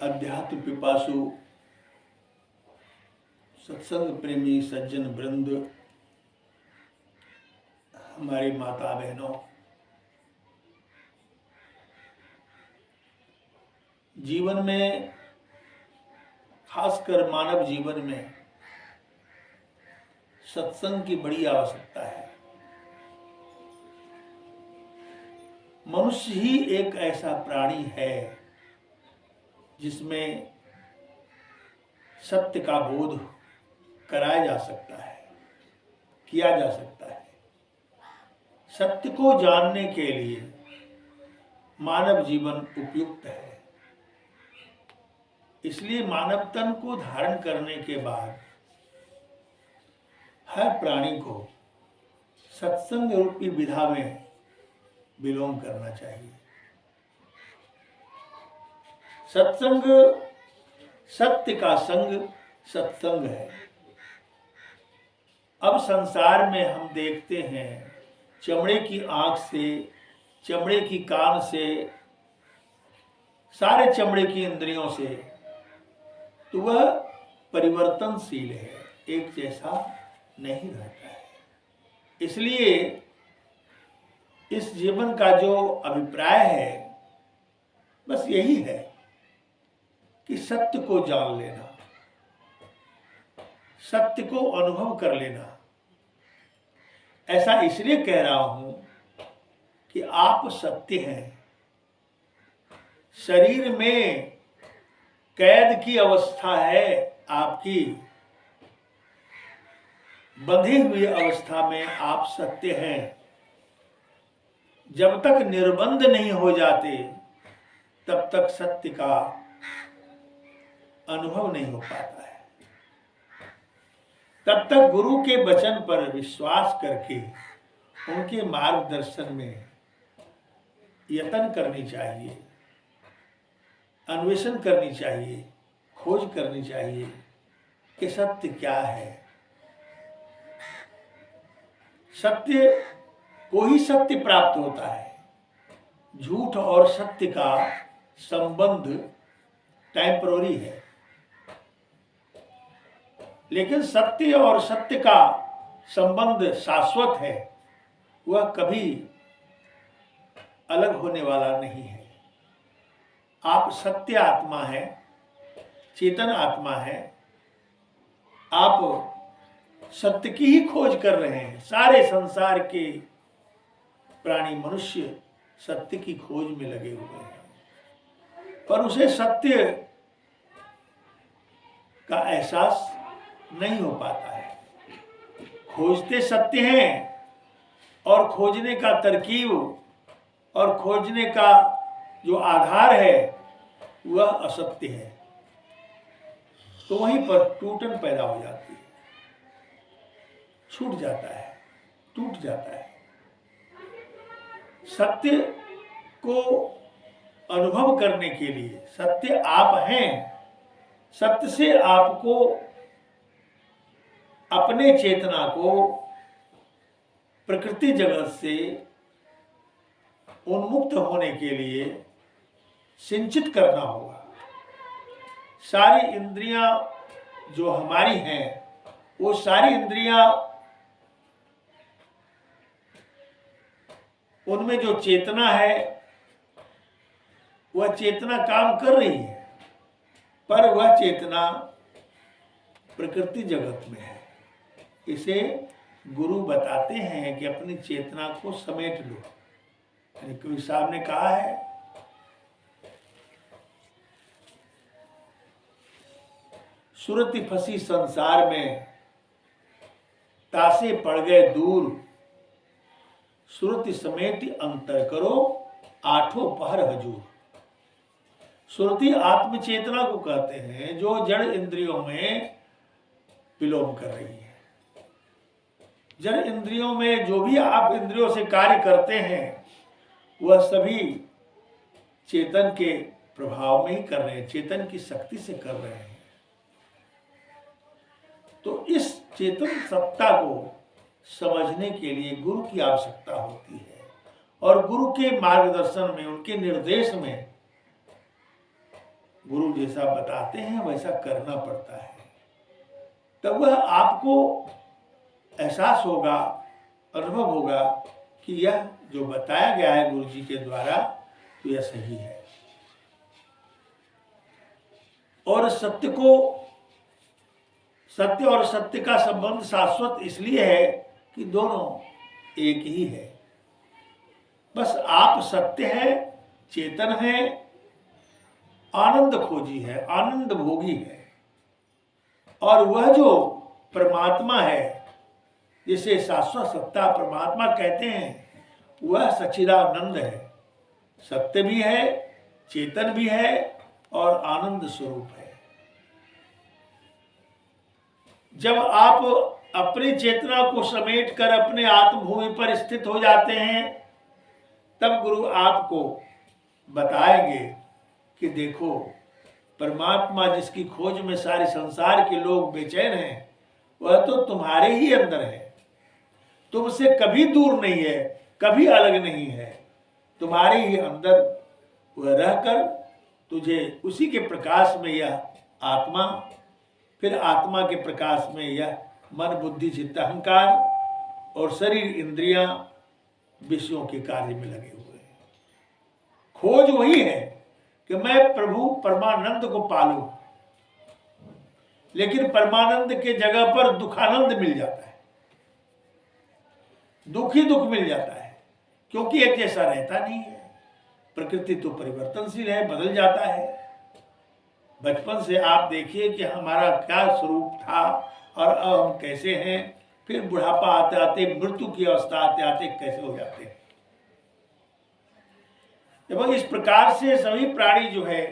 अध्यात्म पिपासु सत्संग प्रेमी सज्जन वृंद, हमारी माता बहनों, जीवन में, खासकर मानव जीवन में सत्संग की बड़ी आवश्यकता है। मनुष्य ही एक ऐसा प्राणी है जिसमें सत्य का बोध कराया जा सकता है, किया जा सकता है। सत्य को जानने के लिए मानव जीवन उपयुक्त है। इसलिए मानव तन को धारण करने के बाद हर प्राणी को सत्संग रूपी विधा में बिलोंग करना चाहिए। सत्संग सत्य का संग सत्संग है। अब संसार में हम देखते हैं चमड़े की आंख से, चमड़े की कान से, सारे चमड़े की इंद्रियों से, तो वह परिवर्तनशील है, एक जैसा नहीं रहता है। इसलिए इस जीवन का जो अभिप्राय है बस यही है कि सत्य को जान लेना, सत्य को अनुभव कर लेना। ऐसा इसलिए कह रहा हूं कि आप सत्य हैं। शरीर में कैद की अवस्था है आपकी, बंधी हुई अवस्था में आप सत्य हैं। जब तक निर्बंध नहीं हो जाते तब तक सत्य का अनुभव नहीं हो पाता है। तब तक गुरु के वचन पर विश्वास करके उनके मार्गदर्शन में यत्न करनी चाहिए, अन्वेषण करनी चाहिए, खोज करनी चाहिए कि सत्य क्या है। सत्य को ही सत्य प्राप्त होता है। झूठ और सत्य का संबंध टेम्पररी है, लेकिन सत्य और सत्य का संबंध शाश्वत है। वह कभी अलग होने वाला नहीं है। आप सत्य आत्मा है, चेतन आत्मा है। आप सत्य की ही खोज कर रहे हैं। सारे संसार के प्राणी मनुष्य सत्य की खोज में लगे हुए हैं, पर उसे सत्य का एहसास नहीं हो पाता है। खोजते सत्य हैं और खोजने का तरकीब और खोजने का जो आधार है वह असत्य है, तो वहीं पर टूटन पैदा हो जाती है, छूट जाता है, टूट जाता है। सत्य को अनुभव करने के लिए सत्य आप हैं। सत्य से आपको अपने चेतना को प्रकृति जगत से उन्मुक्त होने के लिए सिंचित करना होगा। सारी इंद्रियां जो हमारी हैं वो सारी इंद्रियां, उनमें जो चेतना है वह चेतना काम कर रही है, पर वह चेतना प्रकृति जगत में है। इसे गुरु बताते हैं कि अपनी चेतना को समेट लो। कबीर साहब ने कहा है, सुरति फंसी संसार में, तासे पड़ गए दूर, सुरति समेटी अंतर करो, आठों पहर हजूर। सुरति आत्म चेतना को कहते हैं जो जड़ इंद्रियों में विलोम कर रही है। जड़ इंद्रियों में जो भी आप इंद्रियों से कार्य करते हैं वह सभी चेतन के प्रभाव में ही कर रहे हैं, चेतन की शक्ति से कर रहे हैं। तो इस चेतन सत्ता को समझने के लिए गुरु की आवश्यकता होती है, और गुरु के मार्गदर्शन में, उनके निर्देश में गुरु जैसा बताते हैं वैसा करना पड़ता है, तब वह आपको एहसास होगा, अनुभव होगा कि यह जो बताया गया है गुरु जी के द्वारा तो यह सही है। और सत्य और सत्य का संबंध शाश्वत इसलिए है कि दोनों एक ही है। बस आप सत्य है, चेतन है, आनंद खोजी है, आनंद भोगी है, और वह जो परमात्मा है जिसे शाश्वत सत्ता परमात्मा कहते हैं वह सच्चिदानंद है, सत्य भी है, चेतन भी है और आनंद स्वरूप है। जब आप अपनी चेतना को समेट कर अपने आत्मभूमि पर स्थित हो जाते हैं तब गुरु आपको बताएंगे कि देखो परमात्मा जिसकी खोज में सारे संसार के लोग बेचैन हैं वह तो तुम्हारे ही अंदर है, तुमसे कभी दूर नहीं है, कभी अलग नहीं है, तुम्हारे ही अंदर वह रहकर तुझे उसी के प्रकाश में यह आत्मा, फिर आत्मा के प्रकाश में यह मन बुद्धि चित्त अहंकार और शरीर इंद्रियां विषयों के कार्य में लगे हुए हैं। खोज वही है कि मैं प्रभु परमानंद को पालूं, लेकिन परमानंद के जगह पर दुखानंद मिल जाता है, दुख ही दुख मिल जाता है, क्योंकि एक जैसा रहता नहीं है। प्रकृति तो परिवर्तनशील है, बदल जाता है। बचपन से आप देखिए कि हमारा क्या स्वरूप था और अब हम कैसे हैं, फिर बुढ़ापा आते आते, मृत्यु की अवस्था आते आते कैसे हो जाते हैं। एवं इस प्रकार से सभी प्राणी जो है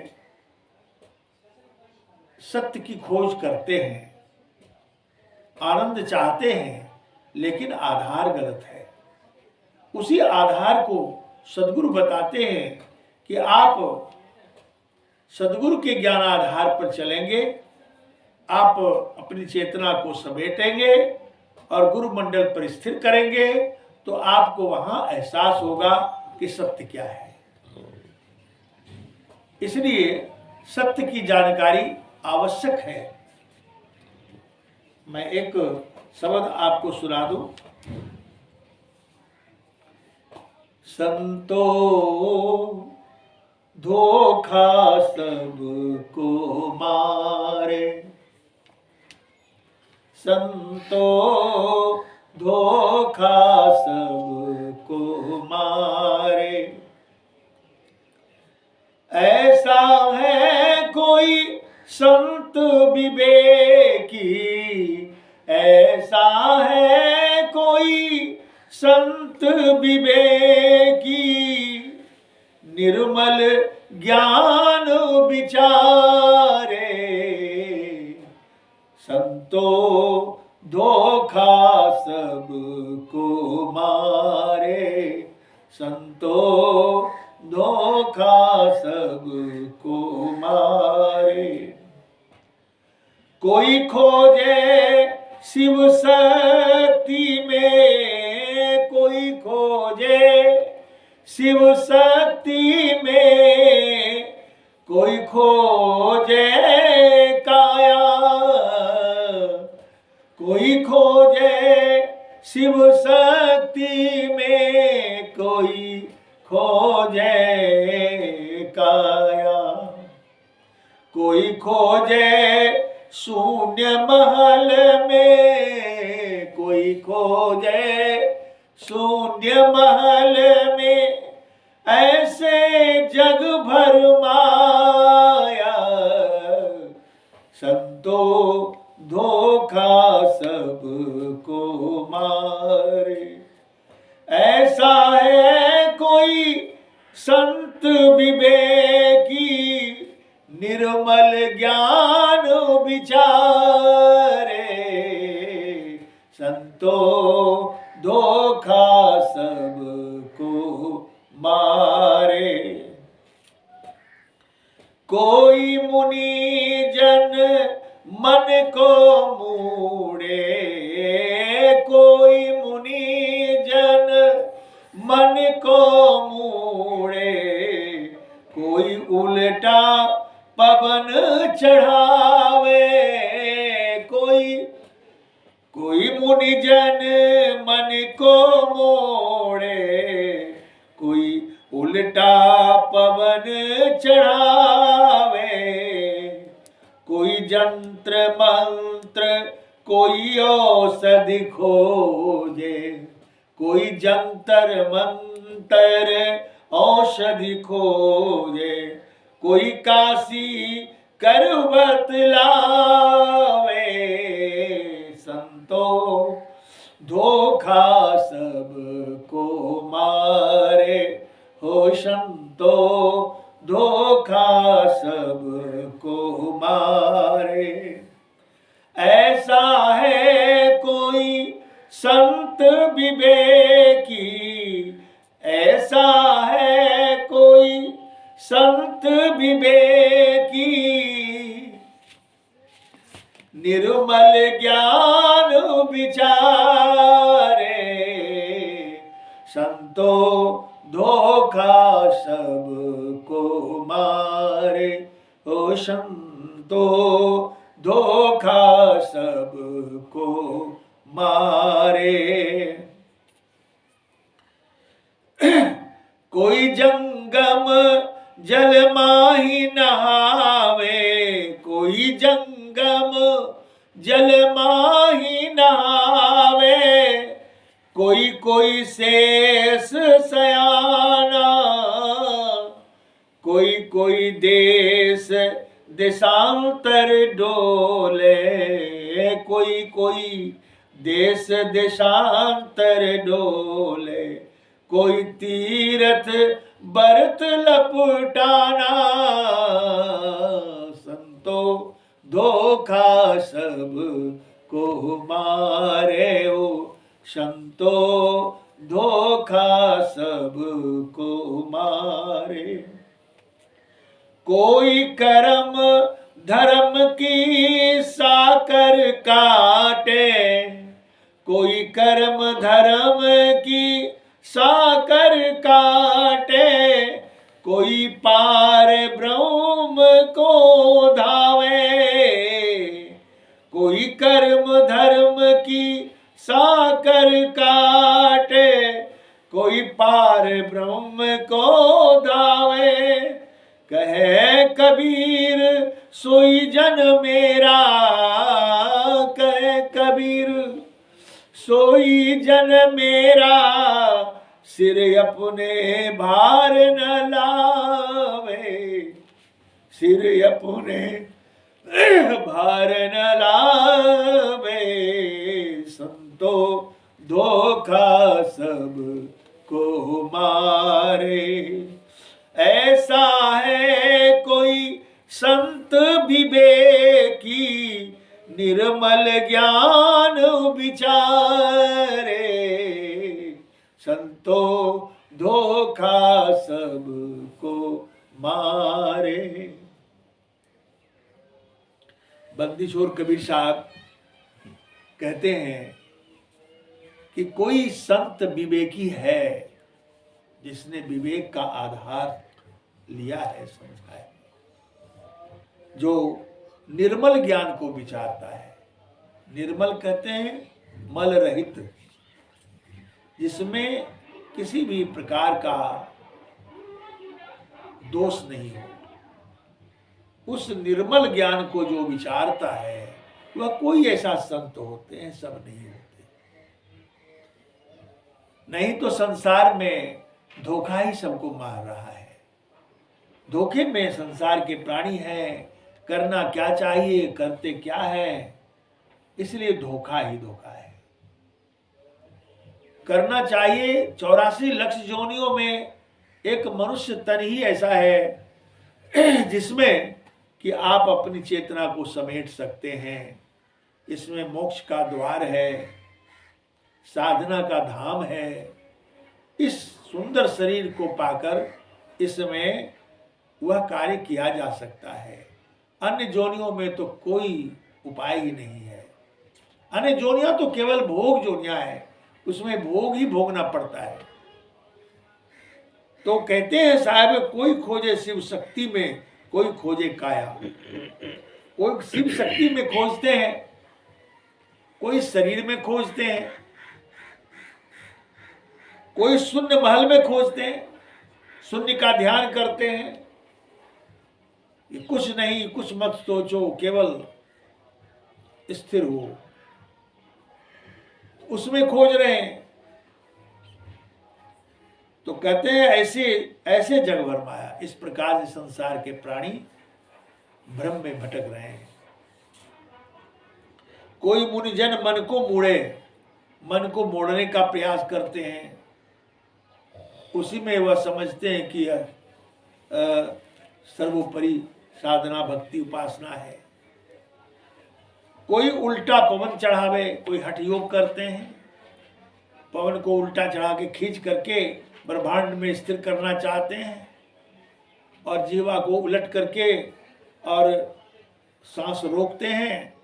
सत्य की खोज करते हैं, आनंद चाहते हैं, लेकिन आधार गलत है। उसी आधार को सद्गुरु बताते हैं कि आप सद्गुरु के ज्ञान आधार पर चलेंगे, आप अपनी चेतना को समेटेंगे और गुरु मंडल पर स्थिर करेंगे तो आपको वहां एहसास होगा कि सत्य क्या है। इसलिए सत्य की जानकारी आवश्यक है। मैं एक शब्द आपको सुना दूं। संतो धोखा सबको मारे, संतो धोखा सबको मारे, ऐसा है कोई संत विवेकी, ऐसा है कोई संत विवेकी, निर्मल ज्ञान विचारे, संतो धोखा सबको मारे, संतो धोखा सबको मारे। कोई खोजे शिव शक्ति में, कोई खोजे शिव शक्ति में, कोई खोजे काया, कोई खोजे शिव शक्ति में, कोई खोजे काया, कोई खोजे शून्य महल में, कोई खोजे शून्य महल में, ऐसे जग भर माया, संतो धोखा सबको मारे। ऐसा है कोई संत विवेकी, निर्मल ज्ञान विचारे, संतो धोखा सबको मारे। कोई मुनि जन मन को मूड़े, कोई मुनि जन मन को मूड़े, कोई उल्टा पवन चढ़ावे, कोई कोई मुनिजन मन को मोड़े, कोई उल्टा पवन चढ़ावे, कोई जंत्र मंत्र कोई औषधि खोजे, कोई जंतर मंतर औषधि खोजे, कोई काशी करवत लावे, संतो धोखा सबको मारे, हो संतो धोखा सबको मारे। ऐसा है कोई संत विवेकी, ऐसा है कोई संत विवेकी, निर्मल ज्ञान विचारे, संतो धोखा सबको मारे, ओ संतो धोखा सबको मारे। कोई जंगम जल माही नहावे, कोई जंगम जल माही नहावे, कोई कोई शेष सयाना, कोई कोई देश देशांतर डोले, कोई कोई देश देशांतर डोले, कोई तीरथ बरत लपटाना, संतो धोखा सब को मारे, ओ संतो धोखा सब को मारे। कोई कर्म धर्म की साकर काटे, कोई कर्म धर्म की साकर काटे, कोई पार ब्रह्म को धावे, कोई कर्म धर्म की साकर काटे, कोई पार ब्रह्म को धावे, कहे कबीर सोई जन मेरा, कहे कबीर सोई जन मेरा, सिर अपने भार न लावे, सिर अपने भार न लावे, संतो धोखा सब को मारे। ऐसा है कोई संत विवेकी, निर्मल ज्ञान विचारे, संतो धोखा सबको मारे। बंदी छोर कबीर साहब कहते हैं कि कोई संत विवेकी है जिसने विवेक का आधार लिया है, समझा है, जो निर्मल ज्ञान को विचारता है। निर्मल कहते हैं मल रहित, जिसमें किसी भी प्रकार का दोष नहीं हो, उस निर्मल ज्ञान को जो विचारता है वह कोई ऐसा संत होते हैं, सब नहीं होते। नहीं तो संसार में धोखा ही सबको मार रहा है। धोखे में संसार के प्राणी हैं, करना क्या चाहिए करते क्या है, इसलिए धोखा ही धोखा है। करना चाहिए 84 लाख योनियों में एक मनुष्य तन ही ऐसा है जिसमें कि आप अपनी चेतना को समेट सकते हैं। इसमें मोक्ष का द्वार है, साधना का धाम है। इस सुंदर शरीर को पाकर इसमें वह कार्य किया जा सकता है। अन्य जोनियों में तो कोई उपाय ही नहीं है। अन्य जोनियां तो केवल भोग जोनियां है, उसमें भोग ही भोगना पड़ता है। तो कहते हैं साहब, कोई खोजे शिव शक्ति में, कोई खोजे काया, कोई शिव शक्ति में खोजते हैं, कोई शरीर में खोजते हैं, कोई शून्य महल में खोजते हैं, शून्य का ध्यान करते हैं। ये कुछ नहीं, कुछ मत सोचो, केवल स्थिर हो, उसमें खोज रहे हैं। तो कहते हैं ऐसे ऐसे जग भर माया, इस प्रकार से संसार के प्राणी भ्रम में भटक रहे हैं। कोई मुनिजन मन को मोड़े, मन को मोड़ने का प्रयास करते हैं, उसी में वह समझते हैं कि यह सर्वोपरि साधना भक्ति उपासना है। कोई उल्टा पवन चढ़ावे, कोई हठ योग करते हैं, पवन को उल्टा चढ़ा के खींच करके ब्रह्मांड में स्थिर करना चाहते हैं, और जीवा को उलट करके और सांस रोकते हैं,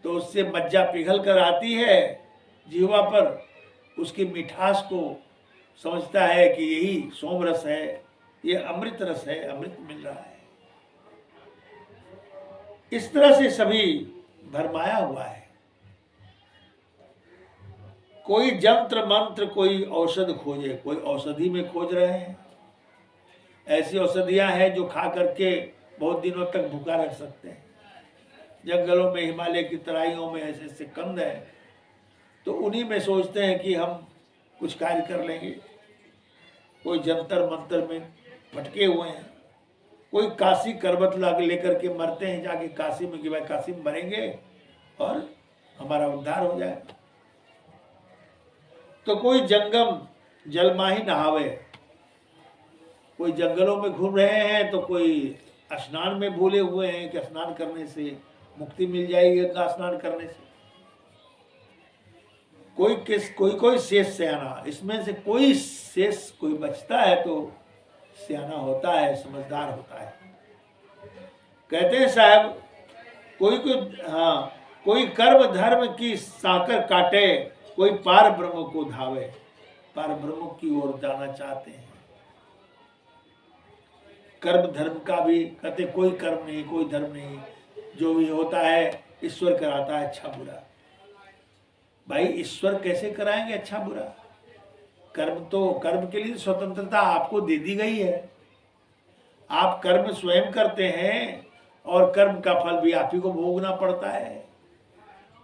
तो उससे मज्जा पिघल कर आती है जीवा पर। उसकी मिठास को समझता है कि यही सोम रस है, ये अमृत रस है, अमृत मिल रहा है। इस तरह से सभी भरमाया हुआ है। कोई जंत्र मंत्र, कोई औषध खोजे, कोई औषधि में खोज रहे हैं। ऐसी औषधियां हैं जो खा करके बहुत दिनों तक भूखा रख सकते हैं। जंगलों में, हिमालय की तराइयों में ऐसे ऐसे कंद हैं, तो उन्हीं में सोचते हैं कि हम कुछ कार्य कर लेंगे। कोई जंतर मंतर में भटके हुए हैं, कोई काशी करबत लेकर के मरते हैं जाके काशी में कि भाई काशी में मरेंगे और हमारा उद्धार हो जाए। तो कोई जंगम जल माही नहावे, कोई जंगलों में घूम रहे हैं, तो कोई स्नान में भूले हुए हैं कि स्नान करने से मुक्ति मिल जाएगी, गंगा स्नान करने से। कोई शेष सयाना, इसमें से कोई शेष कोई बचता है तो सयाना होता है, समझदार होता है। कहते हैं साहब, कोई कर्म धर्म की साकर काटे, कोई पार ब्रह्म को धावे। पार ब्रह्म की ओर जाना चाहते हैं। कर्म धर्म का भी कहते, कोई कर्म नहीं, कोई धर्म नहीं, जो भी होता है ईश्वर कराता है अच्छा बुरा। भाई ईश्वर कैसे कराएंगे अच्छा बुरा? कर्म के लिए स्वतंत्रता आपको दे दी गई है। आप कर्म स्वयं करते हैं और कर्म का फल भी आप ही को भोगना पड़ता है,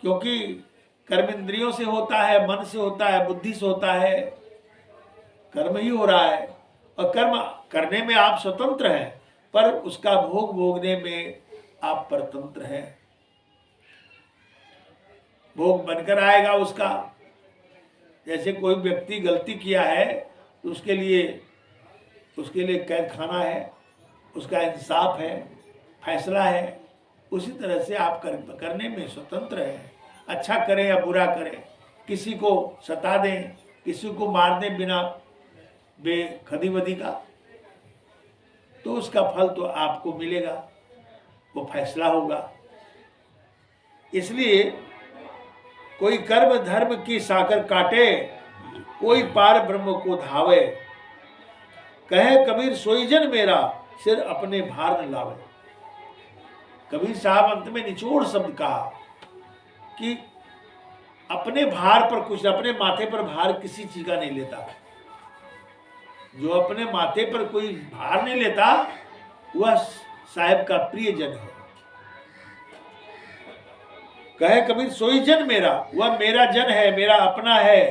क्योंकि कर्म इंद्रियों से होता है, मन से होता है, बुद्धि से होता है, कर्म ही हो रहा है। और कर्म करने में आप स्वतंत्र हैं, पर उसका भोग भोगने में आप परतंत्र हैं। भोग बनकर आएगा उसका। जैसे कोई व्यक्ति गलती किया है तो उसके लिए कैद खाना है, उसका इंसाफ है, फैसला है। उसी तरह से आप करने में स्वतंत्र हैं। अच्छा करें या बुरा करें, किसी को सता दें, किसी को मार दें बिना बेखदी वदी का, तो उसका फल तो आपको मिलेगा, वो फैसला होगा। इसलिए कोई कर्म धर्म की साकर काटे, कोई पार ब्रह्म को धावे। कहे कबीर सोई जन मेरा, सिर अपने भार न लावे। कबीर साहब अंत में निचोड़ शब्द कहा कि अपने भार पर कुछ, अपने माथे पर भार किसी चीज का नहीं लेता। जो अपने माथे पर कोई भार नहीं लेता वह साहिब का प्रिय जन है। कहे कबीर सोई जन मेरा, वह मेरा जन है, मेरा अपना है।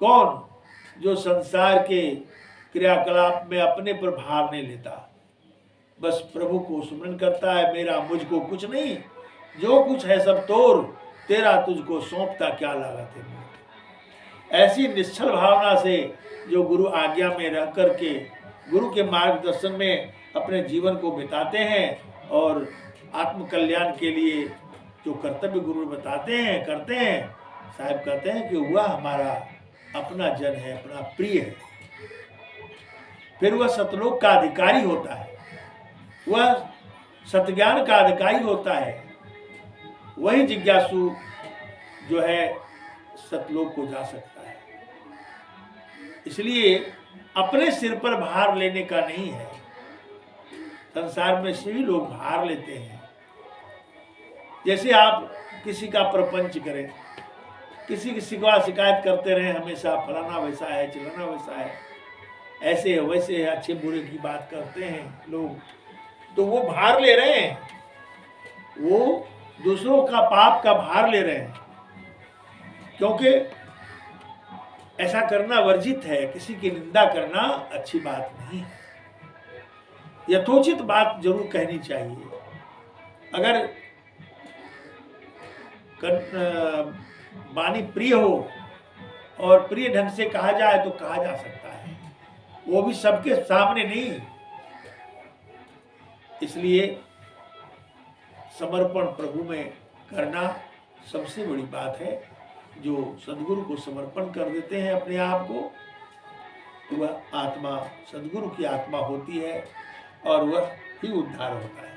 कौन? जो संसार के क्रियाकलाप में अपने पर भार नहीं लेता, बस प्रभु को सुमरन करता है। मेरा मुझको कुछ नहीं, जो कुछ है सब तोर, तेरा तुझको सौंपता क्या लागत है। ऐसी निश्चल भावना से जो गुरु आज्ञा में रह करके गुरु के मार्गदर्शन में अपने जीवन को बिताते हैं और आत्म कल्याण के लिए जो कर्तव्य गुरु बताते हैं करते हैं, साहब कहते हैं कि वह हमारा अपना जन है, अपना प्रिय है। फिर वह सतलोक का अधिकारी होता है, वह सतज्ञान का अधिकारी होता है। वही जिज्ञासु जो है सतलोक को जा सकता है। इसलिए अपने सिर पर भार लेने का नहीं है, संसार में से ही लोग भार लेते हैं। जैसे आप किसी का प्रपंच करें, किसी का शिकायत करते रहे हमेशा, फलाना वैसा है, चिलाना वैसा है, ऐसे है वैसे है, अच्छे बुरे की बात करते हैं लोग, तो वो भार ले रहे हैं, वो दूसरों का पाप का भार ले रहे हैं। क्योंकि ऐसा करना वर्जित है, किसी की निंदा करना अच्छी बात नहीं है। यथोचित बात जरूर कहनी चाहिए। अगर वाणी प्रिय हो और प्रिय ढंग से कहा जाए तो कहा जा सकता है, वो भी सबके सामने नहीं। इसलिए समर्पण प्रभु में करना सबसे बड़ी बात है। जो सद्गुरु को समर्पण कर देते हैं अपने आप को, वह आत्मा सद्गुरु की आत्मा होती है और वह ही उद्धार होता है।